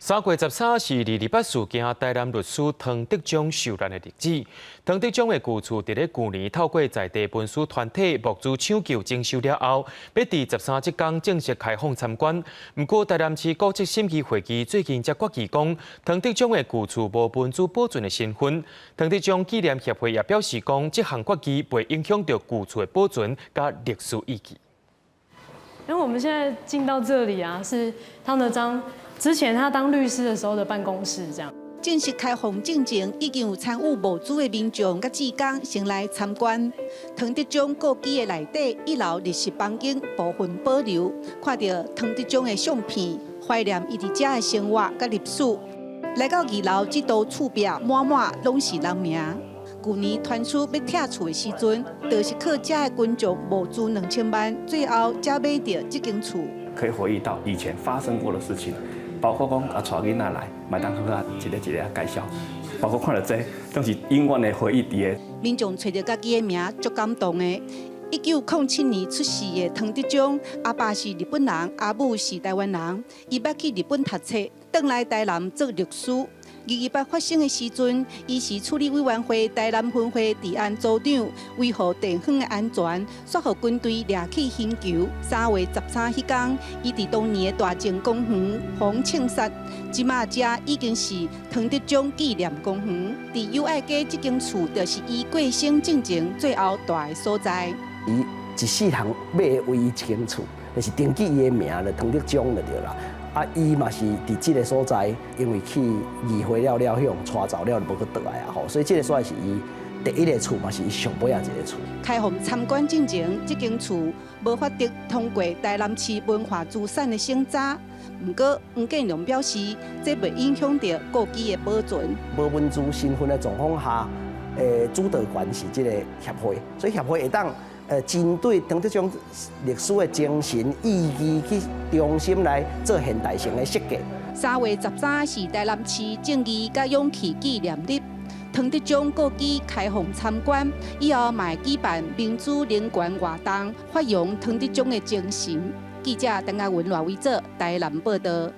3月13是28事件台南律师唐德忠受难的日子。唐德忠的旧厝伫咧去年透过在地文书团体募资抢救征收了后，要伫13这天正式开放参观。不过台南市国际审议会议最近才决议讲，唐德忠的旧厝无文书保存的身份。唐德忠纪念协会也表示讲，这项决议袂影响到旧厝的保存甲历史意义。因为我们现在进到这里啊，是汤德章之前他当律师的时候的办公室，这样。正式开放进前，已经有参与募资的民众甲志工先来参观。唐德忠故居的内底一楼历史房间部分保留，看到唐德忠的相片，怀念伊伫遮的生活甲历史。来到2楼，这道厝壁满满拢是人名。去年传出要拆厝的时阵，就是靠遮的群众募资2000万，最后才买到这间厝。可以回忆到以前发生过的事情，包括讲带囡仔来，麦当好啊，一个介绍，包括看到这，都是永远的回忆伫的。民众找到家己的名，足感动的。1907年出世的唐德忠，阿爸是日本人，阿母是台湾人。伊捌去日本读册，转来台南做律师。228发生的时阵，伊是处理委员会台南分会治安组长，维护地方的安全，说服军队掠去刑求。3月13迄天，伊伫当年的大正公园红庆杀。即马遮已经是唐德忠纪念公园。伫友爱街这间厝，就是伊过生进前最后住的所在。伊一世人买的唯一一间厝，就是登记伊的名了，唐德忠就对啦。啊，伊嘛是伫这个所在，因为去议会了向带走了，无去倒来啊吼，所以这个所在是伊第一个厝嘛，是伊上尾啊一个厝。开放参观进前，这间厝无法得通过台南市文化资产的审查。不过黄建良表示，这袂影响到故居的保存。无文书身份的状况下，主导权是这个协会，所以协会会当。针对唐德忠历史的精神意义去用心来做现代性的设计。3月13是台南市正义甲勇气纪念日，唐德忠故居开放参观，以后嘛会举办民主人权活动，发扬唐德忠的精神。记者邓家文、赖伟做台南报道。